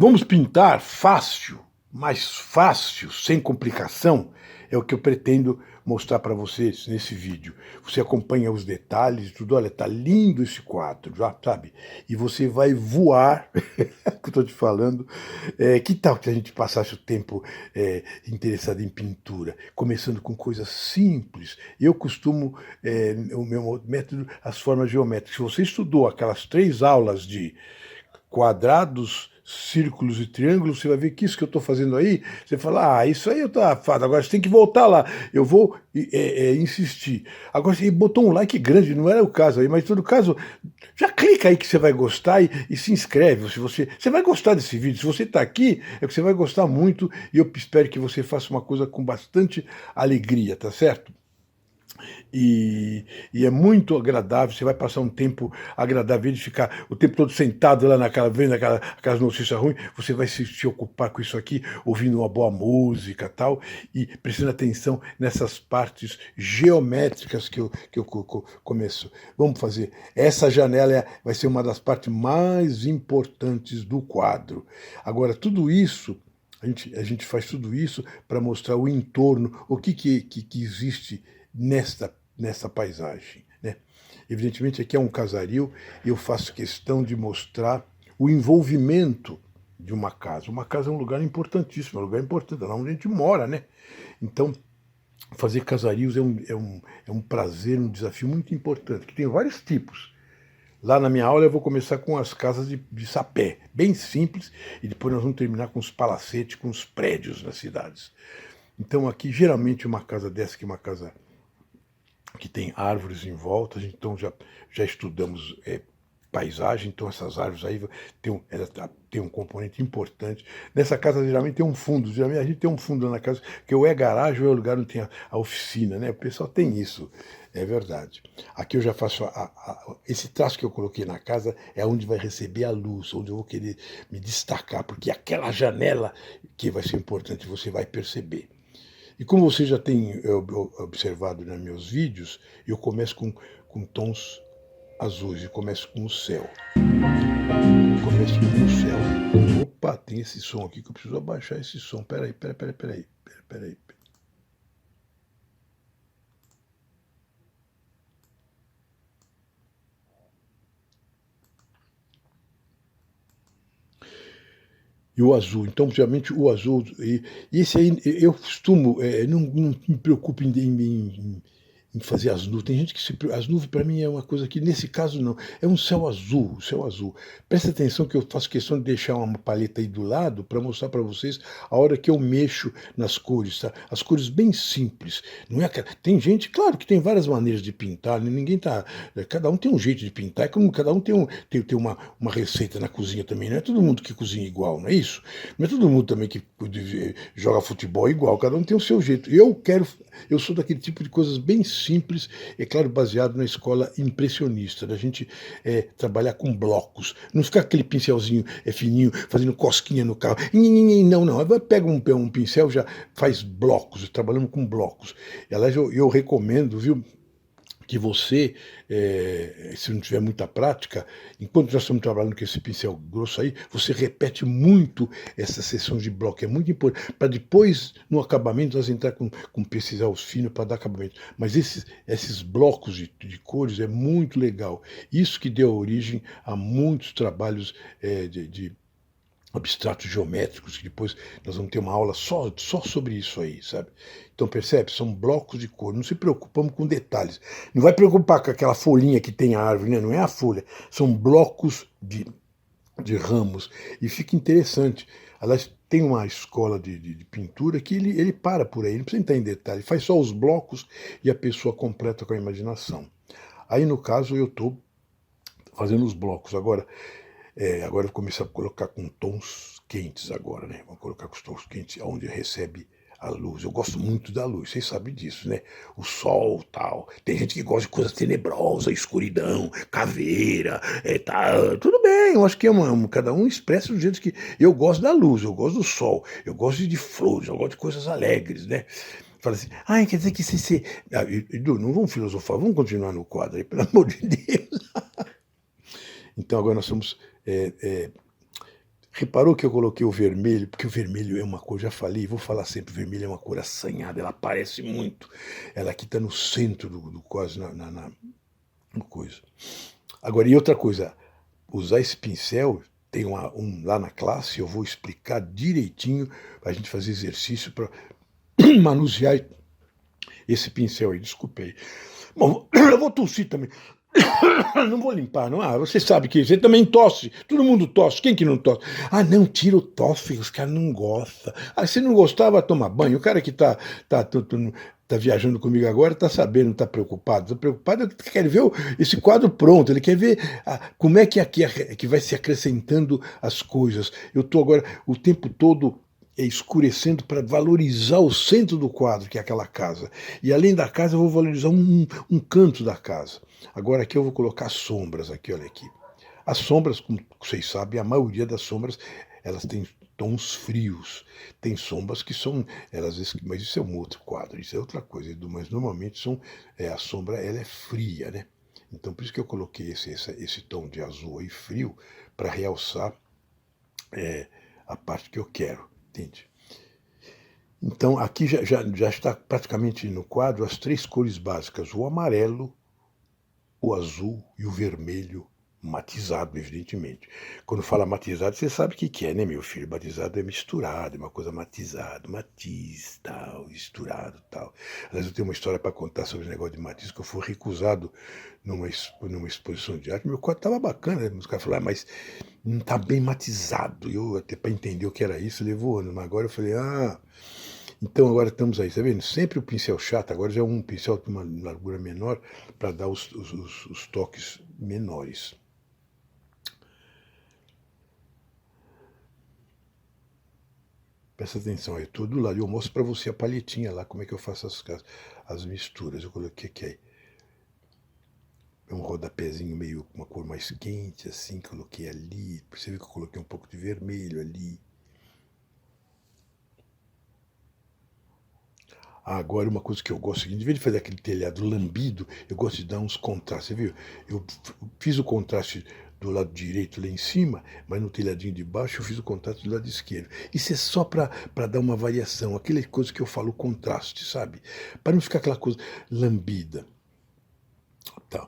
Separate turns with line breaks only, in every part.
Vamos pintar fácil, mais fácil, sem complicação, é o que eu pretendo mostrar para vocês nesse vídeo. Você acompanha os detalhes e tudo, olha, tá lindo esse quadro, já sabe? E você vai voar, que eu estou te falando. Que tal que a gente passasse o tempo interessado em pintura, começando com coisas simples? Eu costumo, o meu método, as formas geométricas. Se você estudou aquelas 3 aulas de quadrados, círculos e triângulos, você vai ver que isso que eu estou fazendo aí, você fala, isso aí eu estou afado, agora você tem que voltar lá, eu vou insistir. Agora, você botou um like grande, não era o caso aí, mas em todo caso, já clica aí que você vai gostar e se inscreve. Se você vai gostar desse vídeo, se você está aqui, é que você vai gostar muito e eu espero que você faça uma coisa com bastante alegria, tá certo? E é muito agradável, você vai passar um tempo agradável de ficar o tempo todo sentado lá vendo aquelas notícias ruins, você vai se ocupar com isso aqui, ouvindo uma boa música e tal, e prestando atenção nessas partes geométricas que eu começo. Vamos fazer. Essa janela vai ser uma das partes mais importantes do quadro. Agora, tudo isso, a gente faz tudo isso para mostrar o entorno, o que existe nessa paisagem, né? Evidentemente aqui é um casario e eu faço questão de mostrar o envolvimento de uma casa. Uma casa é um lugar importantíssimo, é um lugar importante, é lá onde a gente mora, né? Então, fazer casarios é um prazer, um desafio muito importante, que tem vários tipos. Lá na minha aula eu vou começar com as casas de sapé, bem simples, e depois nós vamos terminar com os palacetes, com os prédios nas cidades. Então aqui, geralmente, uma casa dessa, que é uma casa que tem árvores em volta, então já estudamos paisagem, então essas árvores aí tem um componente importante. Nessa casa geralmente tem um fundo, geralmente a gente tem um fundo na casa, que ou é garagem ou é o lugar onde tem a oficina, né? O pessoal tem isso, é verdade. Aqui eu já faço, esse traço que eu coloquei na casa é onde vai receber a luz, onde eu vou querer me destacar, porque aquela janela que vai ser importante, você vai perceber. E como você já tem observado nos meus vídeos, eu começo com tons azuis, eu começo com o céu. Começo com o céu. Opa, tem esse som aqui que eu preciso abaixar esse som. Peraí. E o azul, então, geralmente o azul, e esse aí, eu costumo, não me preocupo em fazer as nuvens. Tem gente que as nuvens para mim é uma coisa que, nesse caso, não. É um céu azul, céu azul. Presta atenção que eu faço questão de deixar uma paleta aí do lado para mostrar para vocês a hora que eu mexo nas cores, tá? As cores bem simples. Não é aquela... Tem gente, claro que tem várias maneiras de pintar, né? Ninguém tá... Cada um tem um jeito de pintar, é como cada um tem uma receita na cozinha também. Não é todo mundo que cozinha igual, não é isso? Não é todo mundo também que joga futebol igual, cada um tem o seu jeito. Eu sou daquele tipo de coisas bem simples, é claro, baseado na escola impressionista, da gente trabalhar com blocos, não ficar aquele pincelzinho fininho, fazendo cosquinha no carro, não, pega um pincel, já faz blocos, trabalhamos com blocos. Aliás, eu recomendo, viu, que você, se não tiver muita prática, enquanto nós estamos trabalhando com esse pincel grosso aí, você repete muito essa sessão de bloco, é muito importante, para depois, no acabamento, nós entrar com pincéis finos para dar acabamento. Mas esses blocos de cores é muito legal. Isso que deu origem a muitos trabalhos de abstratos geométricos, que depois nós vamos ter uma aula só sobre isso aí, sabe? Então, percebe? São blocos de cor, não se preocupamos com detalhes. Não vai preocupar com aquela folhinha que tem a árvore, né? Não é a folha, são blocos de ramos. E fica interessante. Aliás, tem uma escola de pintura que ele para por aí, não precisa entrar em detalhe, faz só os blocos e a pessoa completa com a imaginação. Aí, no caso, eu estou fazendo os blocos. Agora eu vou começar a colocar com tons quentes agora, né? Vamos colocar com os tons quentes, onde recebe a luz. Eu gosto muito da luz, vocês sabem disso, né? O sol, tal. Tem gente que gosta de coisa tenebrosa, escuridão, caveira, tudo bem, eu acho que cada um expressa do jeito que... Eu gosto da luz, eu gosto do sol, eu gosto de flores, eu gosto de coisas alegres, né? Fala assim, quer dizer que você... Edu, não vamos filosofar, vamos continuar no quadro aí, pelo amor de Deus. Então agora nós estamos Reparou que eu coloquei o vermelho, porque o vermelho é uma cor, já falei, vou falar sempre, o vermelho é uma cor assanhada, ela aparece muito. Ela aqui está no centro do quase no coisa. Agora, e outra coisa, usar esse pincel, tem lá na classe, eu vou explicar direitinho para a gente fazer exercício para manusear esse pincel aí, desculpei. Bom, eu vou tossir também. Não vou limpar, não. Ah, você sabe que você também tosse. Todo mundo tosse. Quem que não tosse? Ah, não, tira o tosse, os caras não gostam. Ah, se não gostar, vai tomar banho. O cara que tá viajando comigo agora tá sabendo, tá preocupado. Tá preocupado, ele quer ver esse quadro pronto, ele quer ver como é que aqui que vai se acrescentando as coisas. Eu estou agora o tempo todo escurecendo para valorizar o centro do quadro, que é aquela casa. E além da casa, eu vou valorizar um canto da casa. Agora aqui eu vou colocar sombras aqui, olha aqui. As sombras, como vocês sabem, a maioria das sombras, elas têm tons frios. Tem sombras que são, mas isso é um outro quadro, isso é outra coisa. Mas normalmente a sombra ela é fria, né? Então por isso que eu coloquei esse tom de azul aí frio para realçar a parte que eu quero, entende? Então aqui já está praticamente no quadro as três cores básicas, o amarelo, o azul e o vermelho matizado, evidentemente. Quando fala matizado, você sabe o que é, né, meu filho? Matizado é misturado, é uma coisa matizada, matiz, tal, misturado, tal. Aliás, eu tenho uma história para contar sobre o negócio de matiz, que eu fui recusado numa exposição de arte. Meu quadro estava bacana, né? Os caras falaram, mas não está bem matizado. Eu, até para entender o que era isso, levou anos. Mas agora eu falei, então agora estamos aí, tá vendo? Sempre o pincel chato, agora já é um pincel de uma largura menor para dar os toques menores. Presta atenção, eu estou do lado, eu mostro para você a palhetinha lá, como é que eu faço as misturas. Eu coloquei aqui um rodapézinho meio uma cor mais quente, assim, coloquei ali. Percebe que eu coloquei um pouco de vermelho ali. Agora, uma coisa que eu gosto, em vez de fazer aquele telhado lambido, eu gosto de dar uns contrastes. Você viu? Eu fiz o contraste do lado direito lá em cima, mas no telhadinho de baixo eu fiz o contraste do lado esquerdo. Isso é só para dar uma variação, aquela coisa que eu falo, contraste, sabe? Para não ficar aquela coisa lambida. Tá.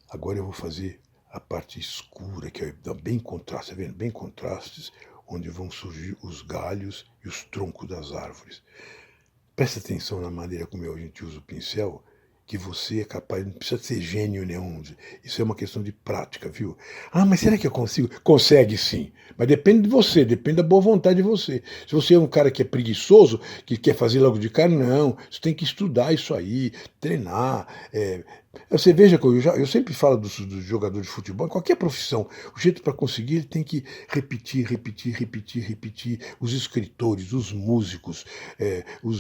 Agora eu vou fazer a parte escura, que dá bem contraste, tá vendo? Bem contrastes, onde vão surgir os galhos e os troncos das árvores. Presta atenção na maneira como a gente usa o pincel, que você é capaz, não precisa ser gênio nenhum. Isso é uma questão de prática, viu? Ah, mas será que eu consigo? Consegue sim, mas depende de você, depende da boa vontade de você. Se você é um cara que é preguiçoso, que quer fazer logo de cara, não. Você tem que estudar isso aí, treinar. Você veja que eu sempre falo dos jogadores de futebol, em qualquer profissão, o jeito para conseguir ele tem que repetir, repetir, repetir, repetir. Os escritores, os músicos, os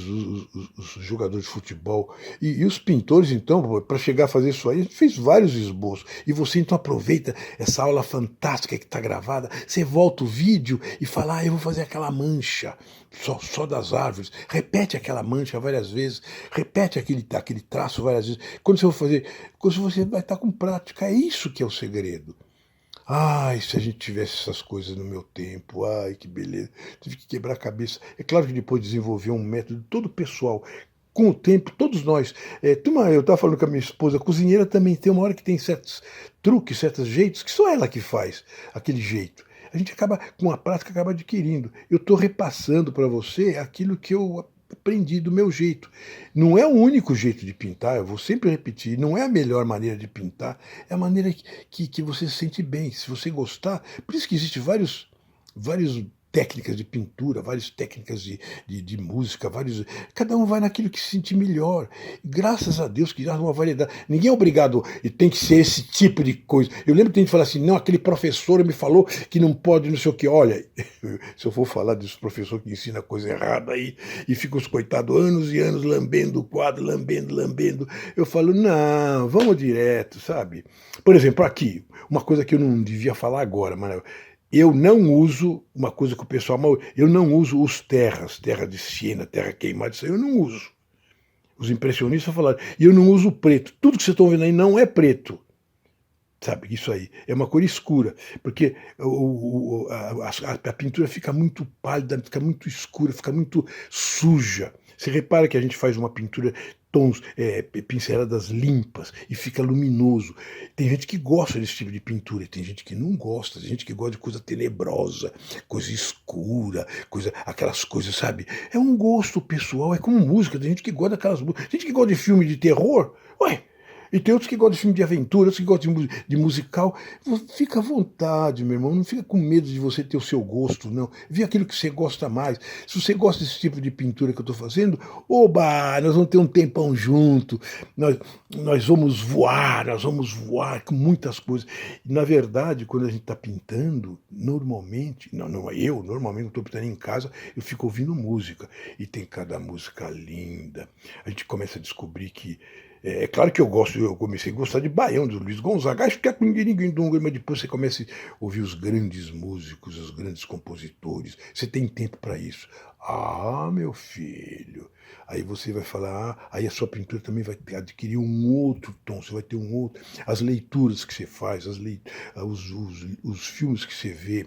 jogadores de futebol e os pintores, então, para chegar a fazer isso aí, a gente fez vários esboços. E você então aproveita essa aula fantástica que está gravada, você volta o vídeo e fala, eu vou fazer aquela mancha só das árvores, repete aquela mancha várias vezes, repete aquele traço várias vezes. Quando você vai estar com prática, é isso que é o segredo. Ai, se a gente tivesse essas coisas no meu tempo, ai, que beleza. Tive que quebrar a cabeça. É claro que depois desenvolver um método todo pessoal. Com o tempo, todos nós. Eu estava falando com a minha esposa, a cozinheira também tem uma hora que tem certos truques, certos jeitos, que só ela que faz aquele jeito. A gente acaba, com a prática, acaba adquirindo. Eu estou repassando para você aquilo que eu aprendi do meu jeito. Não é o único jeito de pintar, eu vou sempre repetir, não é a melhor maneira de pintar, é a maneira que você se sente bem, se você gostar. Por isso que existem vários técnicas de pintura, várias técnicas de música, cada um vai naquilo que se sente melhor. Graças a Deus que há uma variedade. Ninguém é obrigado e tem que ser esse tipo de coisa. Eu lembro que tem gente que fala assim, não, aquele professor me falou que não pode não sei o que. Olha, se eu for falar desse professor que ensina coisa errada aí e fica os coitados anos e anos lambendo o quadro, lambendo, eu falo, não, vamos direto, sabe? Por exemplo, aqui, uma coisa que eu não devia falar agora, mas eu não uso, uma coisa que o pessoal mal, eu não uso os terra de Siena, terra queimada, isso aí eu não uso. Os impressionistas falaram, e eu não uso o preto. Tudo que vocês estão vendo aí não é preto. Sabe, isso aí é uma cor escura, porque a pintura fica muito pálida, fica muito escura, fica muito suja. Você repara que a gente faz uma pintura tons, pinceladas limpas e fica luminoso. Tem gente que gosta desse tipo de pintura, tem gente que não gosta, tem gente que gosta de coisa tenebrosa, coisa escura, aquelas coisas, sabe? É um gosto pessoal, é como música, tem gente que gosta daquelas músicas, tem gente que gosta de filme de terror, ué. E tem outros que gostam de filme de aventura, outros que gostam de musical. Fica à vontade, meu irmão. Não fica com medo de você ter o seu gosto, não. Vê aquilo que você gosta mais. Se você gosta desse tipo de pintura que eu estou fazendo, oba, nós vamos ter um tempão junto. Nós vamos voar com muitas coisas. E, na verdade, quando a gente está pintando, normalmente, eu normalmente estou pintando em casa, eu fico ouvindo música. E tem cada música linda. A gente começa a descobrir que é claro que eu comecei a gostar de Baião, do Luiz Gonzaga, acho que é com ninguém, mas depois você começa a ouvir os grandes músicos, os grandes compositores, você tem tempo para isso. Ah, meu filho, aí você vai falar, aí a sua pintura também vai adquirir um outro tom, você vai ter um outro, as leituras que você faz, os filmes que você vê,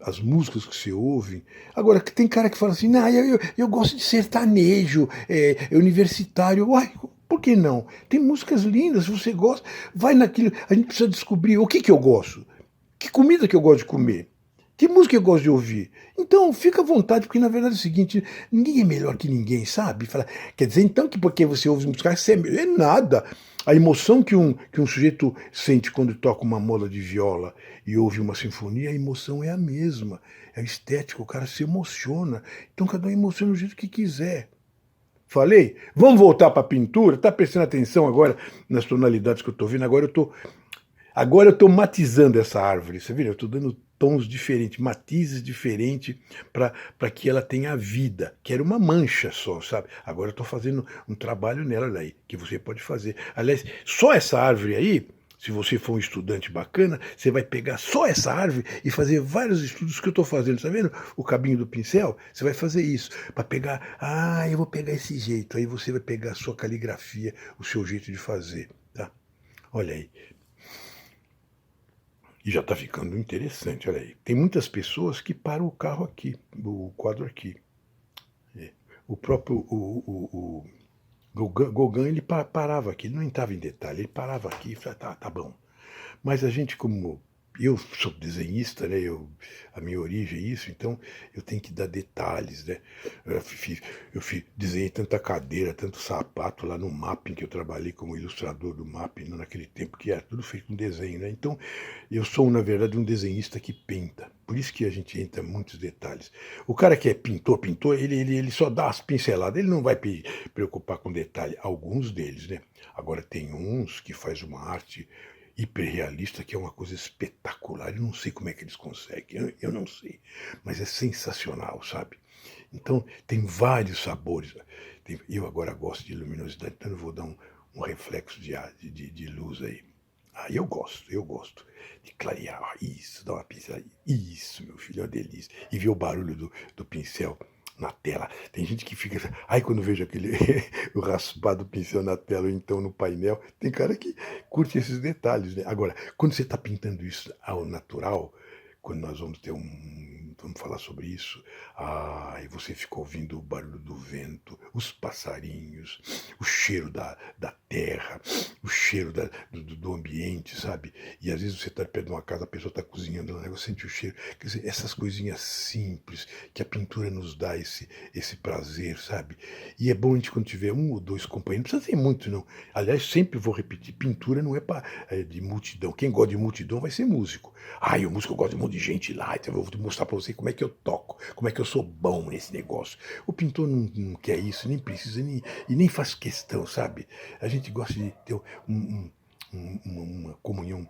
as músicas que você ouve. Agora, tem cara que fala assim, não, eu gosto de sertanejo, universitário. Uai, por que não? Tem músicas lindas, se você gosta, vai naquilo. A gente precisa descobrir o que eu gosto, que comida que eu gosto de comer, que música eu gosto de ouvir. Então, fica à vontade, porque na verdade é o seguinte, ninguém é melhor que ninguém, sabe? Quer dizer, então, que porque você ouve música, você é nada. A emoção que um sujeito sente quando toca uma mola de viola e ouve uma sinfonia, a emoção é a mesma. É estética, o cara se emociona. Então, cada um emociona do jeito que quiser. Falei? Vamos voltar para a pintura? Tá prestando atenção agora nas tonalidades que eu estou vendo? Agora eu estou matizando essa árvore, você viu? Eu estou dando tons diferentes, matizes diferentes para que ela tenha vida, que era uma mancha só, sabe? Agora eu estou fazendo um trabalho nela daí, que você pode fazer. Aliás, só essa árvore aí, se você for um estudante bacana, você vai pegar só essa árvore e fazer vários estudos que eu estou fazendo. Tá vendo o cabinho do pincel? Você vai fazer isso, para pegar, eu vou pegar esse jeito, aí você vai pegar a sua caligrafia, o seu jeito de fazer, tá? Olha aí. E já está ficando interessante, olha aí. Tem muitas pessoas que param o carro aqui, o quadro aqui. O próprio Gauguin, ele parava aqui, ele não entrava em detalhe, ele parava aqui e falava, tá bom. Mas a gente, como eu sou desenhista, né? A minha origem é isso, então eu tenho que dar detalhes, né? Desenhei tanta cadeira, tanto sapato lá no mapping, que eu trabalhei como ilustrador do mapping naquele tempo, que era tudo feito com desenho, né? Então eu sou, na verdade, um desenhista que pinta. Por isso que a gente entra em muitos detalhes. O cara que é pintor, ele só dá as pinceladas, ele não vai preocupar com detalhe. Alguns deles, né? Agora tem uns que faz uma arte hiperrealista, que é uma coisa espetacular. Eu não sei como é que eles conseguem, eu não sei, mas é sensacional, sabe? Então, tem vários sabores. Eu agora gosto de luminosidade, então eu vou dar um reflexo de luz aí. Eu gosto de clarear. Isso, dá uma pincelada. Isso, meu filho, é uma delícia. E ver o barulho do pincel na tela. Tem gente que fica. Quando vejo aquele o raspado do pincel na tela ou então no painel, tem cara que curte esses detalhes, né? Agora, quando você está pintando isso ao natural, quando nós vamos ter vamos falar sobre isso, e você fica ouvindo o barulho do vento, os passarinhos, o cheiro da terra, o cheiro do ambiente, sabe? E às vezes você está perto de uma casa, a pessoa está cozinhando, você sente o cheiro. Quer dizer, essas coisinhas simples que a pintura nos dá esse prazer, sabe? E é bom a gente, quando tiver um ou dois companheiros, não precisa ter muito, não. Aliás, sempre vou repetir, pintura não é de multidão. Quem gosta de multidão vai ser músico. O músico gosta de um monte de gente lá, então eu vou mostrar para você como é que eu toco, como é que eu sou bom nesse negócio. O pintor não quer isso, nem precisa, e nem faz questão, sabe? A gente gosta de ter uma comunhão.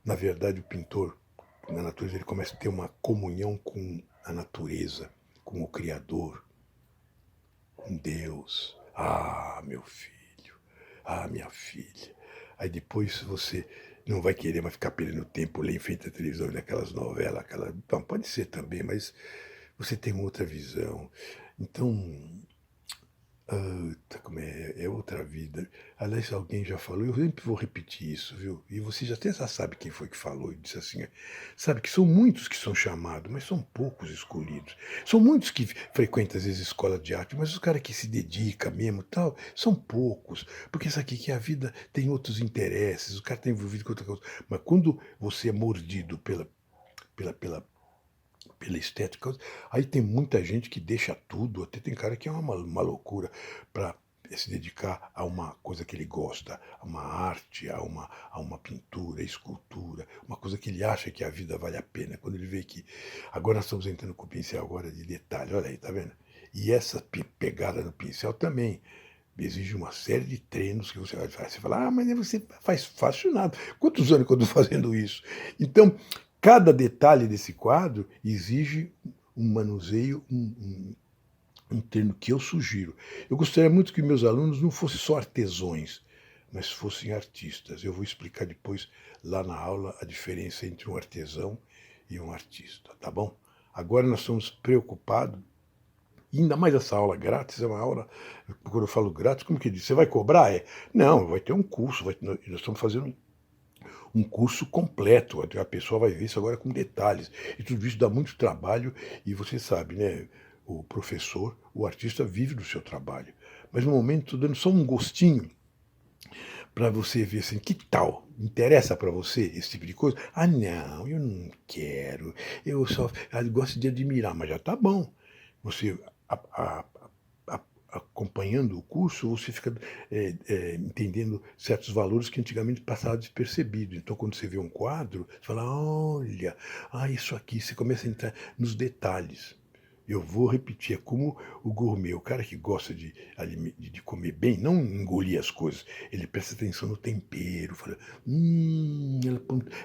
Na verdade, o pintor, na natureza, ele começa a ter uma comunhão com a natureza, com o Criador, com Deus. Meu filho, minha filha. Aí depois você não vai querer mais ficar perdendo tempo ler em frente à televisão, naquelas novelas, Bom, pode ser também, mas você tem uma outra visão. Então, Eita, como é outra vida. Aliás, alguém já falou, eu sempre vou repetir isso, viu? E você já até já sabe quem foi que falou, e disse assim, sabe que são muitos que são chamados, mas são poucos escolhidos. São muitos que frequentam às vezes escola de arte, mas os caras que se dedicam mesmo, tal, são poucos. Porque isso aqui que a vida tem outros interesses, o cara está envolvido com outra coisa. Mas quando você é mordido pela, pela pela estética. Aí tem muita gente que deixa tudo, até tem cara que é uma loucura para se dedicar a uma coisa que ele gosta, a uma arte, a uma pintura, escultura, uma coisa que ele acha que a vida vale a pena. Quando ele vê que agora nós estamos entrando com o pincel agora de detalhe, olha aí, tá vendo? E essa pegada no pincel também exige uma série de treinos que você vai fazer. Você fala, mas você faz fácil nada. Quantos anos que eu estou fazendo isso? Então, cada detalhe desse quadro exige um manuseio, um treino que eu sugiro. Eu gostaria muito que meus alunos não fossem só artesões, mas fossem artistas. Eu vou explicar depois lá na aula a diferença entre um artesão e um artista, tá bom? Agora nós estamos preocupados. E ainda mais essa aula grátis, é uma aula, quando eu falo grátis, como que diz? Você vai cobrar? Não, vai ter um curso, nós estamos fazendo um curso completo, a pessoa vai ver isso agora com detalhes. E tudo isso dá muito trabalho, e você sabe, né? O professor, o artista vive do seu trabalho. Mas no momento estou dando só um gostinho para você ver assim, que tal? Interessa para você esse tipo de coisa? Ah, não, eu não quero. Eu gosto de admirar, mas já tá bom. Você acompanhando o curso, você fica entendendo certos valores que antigamente passavam despercebido. Então, quando você vê um quadro, você fala, olha, isso aqui, você começa a entrar nos detalhes. Eu vou repetir, é como o gourmet, o cara que gosta de comer bem, não engolir as coisas, ele presta atenção no tempero, fala,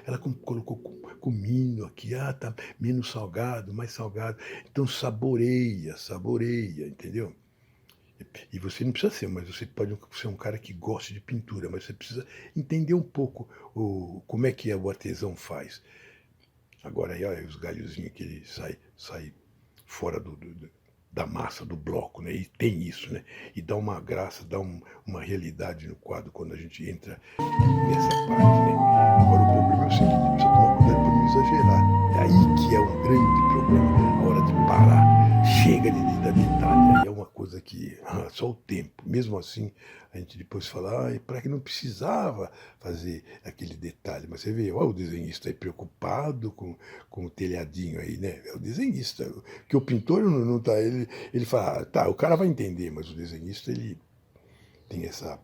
ela colocou cominho aqui, tá menos salgado, mais salgado. Então saboreia, saboreia, entendeu? E você não precisa ser, mas você pode ser um cara que goste de pintura, mas você precisa entender um pouco como é que o artesão faz. Agora aí, olha os galhozinhos que ele sai fora da massa, do bloco, né? E tem isso, né? E dá uma graça, dá uma realidade no quadro quando a gente entra nessa parte, né? Agora o problema é o seguinte, precisa tomar cuidado para não exagerar. É aí que é um grande problema, a hora de parar. Chega de dar detalhe, aí é uma coisa que só o tempo. Mesmo assim, a gente depois fala, para que não precisava fazer aquele detalhe. Mas você vê, olha o desenhista aí preocupado com o telhadinho aí, né? É o desenhista. Que o pintor não tá, ele fala, tá, o cara vai entender, mas o desenhista, ele tem essa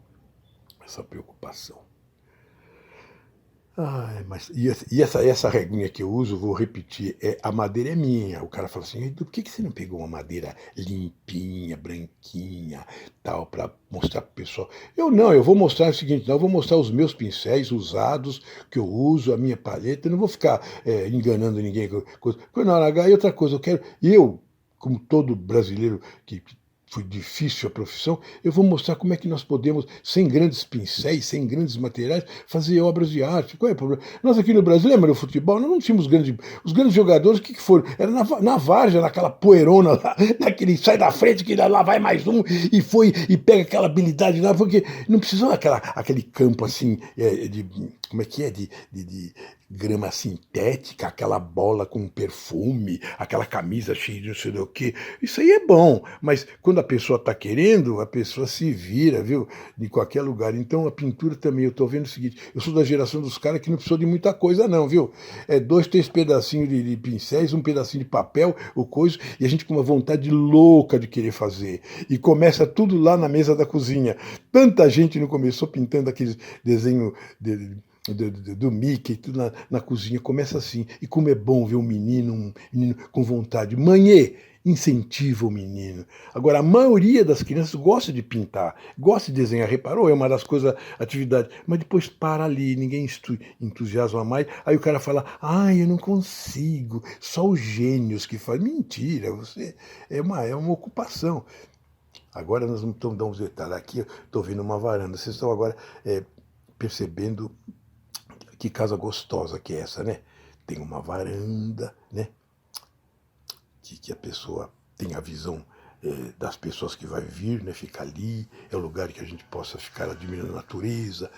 preocupação. Mas essa reguinha que eu uso, vou repetir, a madeira é minha. O cara fala assim, por que você não pegou uma madeira limpinha, branquinha, tal, para mostrar pro pessoal? Eu vou mostrar o seguinte, eu vou mostrar os meus pincéis usados, que eu uso, a minha palheta, eu não vou ficar enganando ninguém. Na hora H, e outra coisa, como todo brasileiro que foi difícil a profissão, eu vou mostrar como é que nós podemos, sem grandes pincéis, sem grandes materiais, fazer obras de arte. Qual é o problema? Nós aqui no Brasil, lembra do futebol? Nós não tínhamos os grandes jogadores, o que foram? Era na várzea, naquela poeirona lá, naquele sai da frente, que lá vai mais um, e pega aquela habilidade lá, porque não precisava aquele campo assim, como é que é? De grama sintética, aquela bola com perfume, aquela camisa cheia de não sei o quê. Isso aí é bom, mas quando a pessoa está querendo, a pessoa se vira, viu? De qualquer lugar. Então a pintura também, eu estou vendo o seguinte, eu sou da geração dos caras que não precisou de muita coisa não, viu? 2, 3 pedacinhos de pincéis, um pedacinho de papel, o coisa, e a gente com uma vontade louca de querer fazer. E começa tudo lá na mesa da cozinha. Tanta gente não começou pintando aqueles desenhos do Mickey, tudo na cozinha, começa assim. E como é bom ver um menino com vontade. Mãe, incentiva o menino. Agora, a maioria das crianças gosta de pintar, gosta de desenhar, reparou? É uma das coisas, atividade. Mas depois para ali, ninguém entusiasma mais. Aí o cara fala, eu não consigo, só os gênios que fazem. Mentira, você é uma ocupação. Agora nós não estamos dando uns detalhes. Aqui eu estou vendo uma varanda. Vocês estão agora percebendo que casa gostosa que é essa, né? Tem uma varanda, né? Que a pessoa tem a visão das pessoas que vai vir, né, ficar ali, é o lugar que a gente possa ficar admirando a natureza.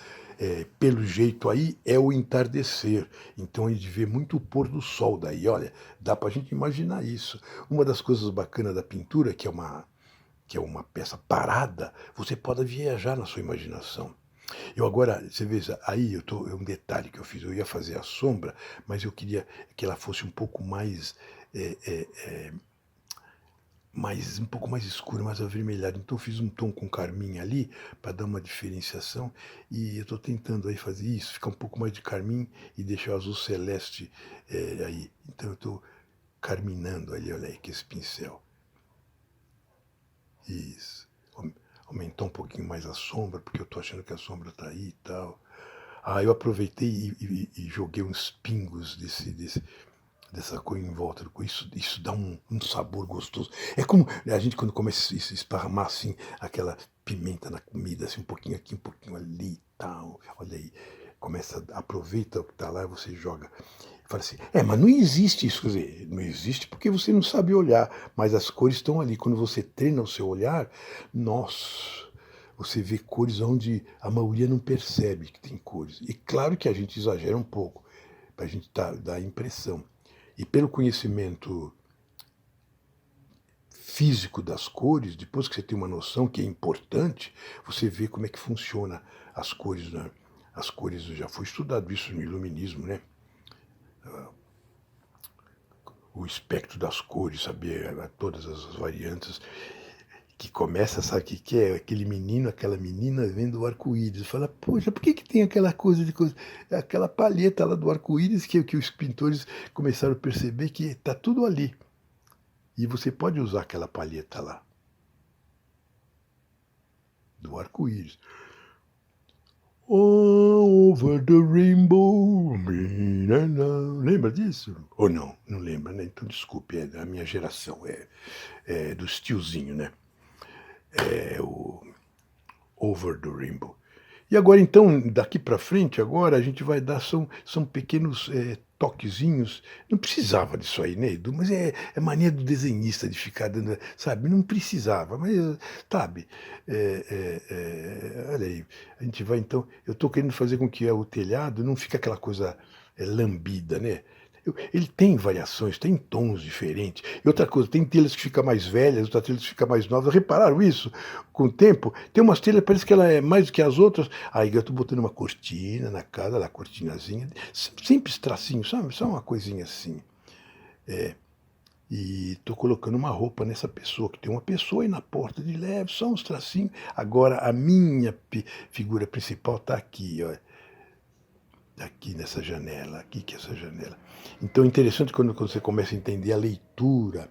Pelo jeito aí é o entardecer, então a gente vê muito o pôr do sol daí, olha, dá para a gente imaginar isso. Uma das coisas bacanas da pintura, que é uma peça parada, você pode viajar na sua imaginação. Eu agora, você vê, aí é um detalhe que eu fiz, eu ia fazer a sombra, mas eu queria que ela fosse um pouco mais um pouco mais escura, mais avermelhada. Então eu fiz um tom com carmim ali para dar uma diferenciação e eu estou tentando aí fazer isso, ficar um pouco mais de carmim e deixar o azul celeste aí. Então eu estou carminando ali, olha aí, com esse pincel. Isso. Aumentar um pouquinho mais a sombra, porque eu estou achando que a sombra está aí e tal. Eu aproveitei e joguei uns pingos dessa cor em volta. Isso dá um sabor gostoso. É como a gente quando começa a se esparramar assim, aquela pimenta na comida, assim, um pouquinho aqui, um pouquinho ali e tal. Olha aí, aproveita o que está lá e você joga. Fala assim, mas não existe isso, quer dizer, não existe porque você não sabe olhar, mas as cores estão ali. Quando você treina o seu olhar, nossa, você vê cores onde a maioria não percebe que tem cores. E claro que a gente exagera um pouco, para a gente dar a impressão. E pelo conhecimento físico das cores, depois que você tem uma noção que é importante, você vê como é que funciona as cores, né? As cores, já foi estudado isso no iluminismo, né? O espectro das cores, saber todas as variantes, que começa, sabe o que é? Aquele menino, aquela menina vendo o arco-íris. Fala, poxa, por que tem aquela coisa aquela palheta lá do arco-íris que os pintores começaram a perceber que está tudo ali. E você pode usar aquela palheta lá, do arco-íris. Over the rainbow. Lembra disso? Ou não? Não lembra, né? Então desculpe, é da minha geração, é dos tiozinhos, né? É o Over the Rainbow. E agora então, daqui para frente, agora a gente vai dar, são pequenos toquezinhos. Não precisava disso aí, né, Edu? Mas é mania do desenhista de ficar dando, sabe? Não precisava, mas, sabe? Olha aí, a gente vai então. Eu estou querendo fazer com que o telhado não fique aquela coisa lambida, né? Ele tem variações, tem tons diferentes. E outra coisa, tem telhas que ficam mais velhas, outras telhas que ficam mais novas. Repararam isso? Com o tempo, tem umas telhas, parece que ela é mais do que as outras. Aí eu estou botando uma cortina na casa, lá, cortinazinha, simples tracinho, sabe? Só uma coisinha assim. E estou colocando uma roupa nessa pessoa, que tem uma pessoa aí na porta de leve, só uns tracinhos. Agora a minha figura principal está aqui, ó. Aqui nessa janela, aqui que é essa janela. Então é interessante quando você começa a entender a leitura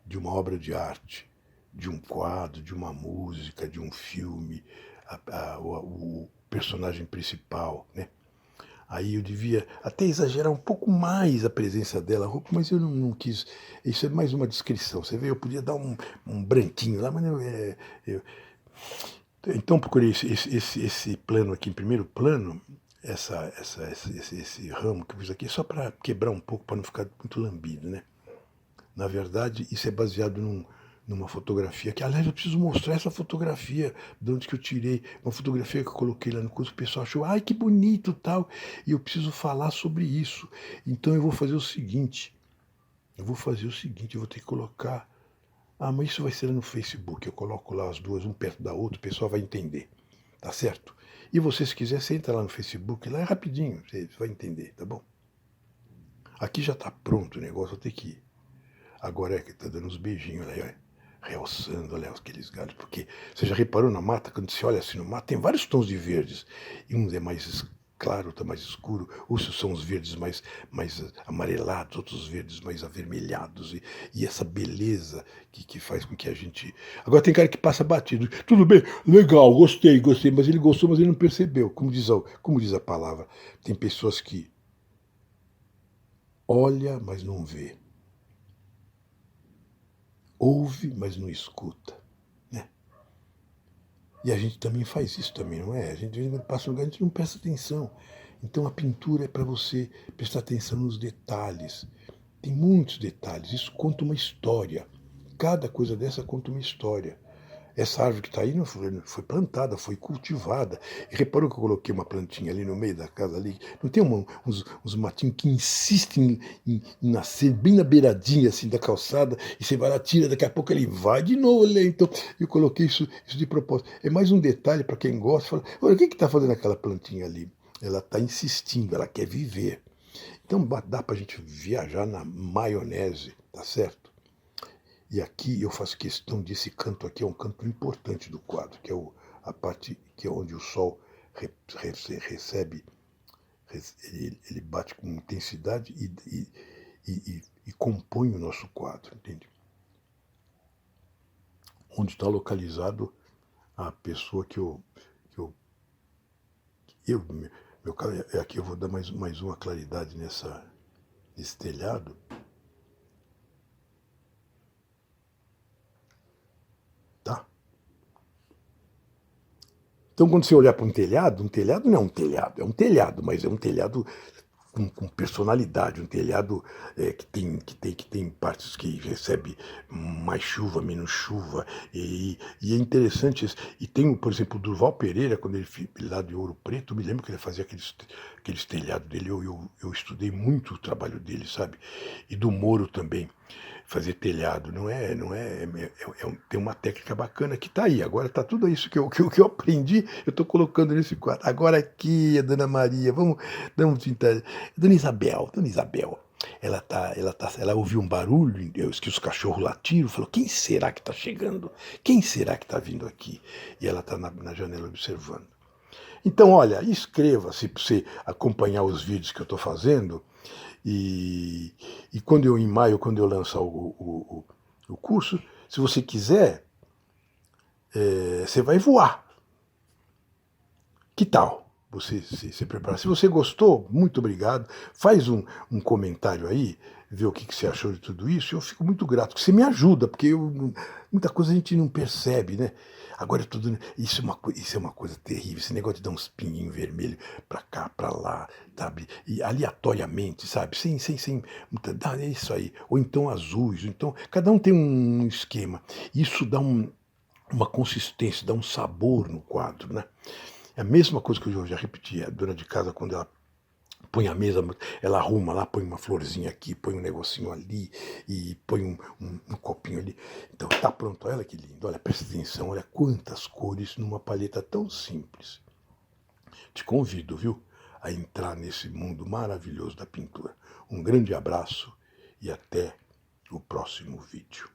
de uma obra de arte, de um quadro, de uma música, de um filme, o personagem principal, né? Aí eu devia até exagerar um pouco mais a presença dela, mas eu não quis. Isso é mais uma descrição. Você vê, eu podia dar um branquinho lá, mas então procurei esse plano aqui em primeiro plano, esse ramo que eu fiz aqui, só para quebrar um pouco, para não ficar muito lambido, né? Na verdade, isso é baseado numa fotografia, que aliás eu preciso mostrar essa fotografia, de onde que eu tirei, uma fotografia que eu coloquei lá no curso, o pessoal achou, ai que bonito tal, e eu preciso falar sobre isso. Então eu vou fazer o seguinte, eu vou ter que colocar, mas isso vai ser no Facebook, eu coloco lá as duas, um perto da outra, o pessoal vai entender, tá certo? E você, se quiser, você entra lá no Facebook, lá é rapidinho, você vai entender, tá bom? Aqui já está pronto o negócio, eu tenho que ir. Agora que está dando uns beijinhos, olha, realçando, olha aqueles galhos, porque você já reparou na mata, quando você olha assim no mato, tem vários tons de verdes, e um é mais claro, outro é mais escuro, ou se são os verdes mais amarelados, outros verdes mais avermelhados, e essa beleza que faz com que a gente... Agora tem cara que passa batido, tudo bem, legal, gostei, mas ele gostou, mas ele não percebeu, como diz a palavra, tem pessoas que olha, mas não vê. Ouve, mas não escuta, né? E a gente também faz isso também, não é? A gente passa um lugar, a gente não presta atenção. Então a pintura é para você prestar atenção nos detalhes. Tem muitos detalhes, isso conta uma história. cada coisa dessa conta uma história. Essa árvore que está aí não foi plantada, foi cultivada. E reparou que eu coloquei uma plantinha ali no meio da casa ali? Não tem uns matinhos que insistem em nascer bem na beiradinha assim da calçada, e você vai lá, tira, daqui a pouco ele vai de novo ali. Então eu coloquei isso de propósito. É mais um detalhe para quem gosta, fala, olha, o que está fazendo aquela plantinha ali? Ela está insistindo, ela quer viver. Então dá para a gente viajar na maionese, tá certo? E aqui eu faço questão desse canto aqui, é um canto importante do quadro, que é a parte que é onde o sol recebe, ele bate com intensidade e compõe o nosso quadro, entende? Onde está localizado a pessoa que meu caso é aqui, eu vou dar mais uma claridade nesse telhado. Tá? Então, quando você olhar para um telhado não é um telhado, mas é um telhado com personalidade, um telhado que tem partes que recebe mais chuva, menos chuva, e é interessante isso. E tem, por exemplo, o Durval Pereira, quando ele lá de Ouro Preto, eu me lembro que ele fazia aqueles telhados dele, eu estudei muito o trabalho dele, sabe? E do Moro também, fazer telhado, tem uma técnica bacana que está aí, agora está tudo isso que eu aprendi, eu estou colocando nesse quadro. Agora aqui, a Dona Maria, vamos tentar. Dona Isabel, ela ouviu um barulho, que os cachorros latiram, falou, quem será que está chegando? Quem será que está vindo aqui? E ela está na janela observando. Então, olha, inscreva-se para você acompanhar os vídeos que eu estou fazendo, e em maio, quando eu lançar o curso, se você quiser, você vai voar. Que tal? Você se preparar. Se você gostou, muito obrigado. Faz um comentário aí, vê o que você achou de tudo isso. Eu fico muito grato, porque você me ajuda, porque muita coisa a gente não percebe, né? Agora tudo isso é uma coisa terrível, esse negócio de dar uns pinguinhos vermelhos para cá, para lá, sabe? E aleatoriamente, sabe? Sem é isso aí. Ou então azuis, ou então cada um tem um esquema. Isso dá uma consistência, dá um sabor no quadro, né? É a mesma coisa que eu já repeti, a dona de casa, quando ela põe a mesa, ela arruma lá, põe uma florzinha aqui, põe um negocinho ali, e põe um copinho ali. Então tá pronto, olha que lindo, olha, presta atenção, olha quantas cores numa paleta tão simples. Te convido, viu, a entrar nesse mundo maravilhoso da pintura. Um grande abraço e até o próximo vídeo.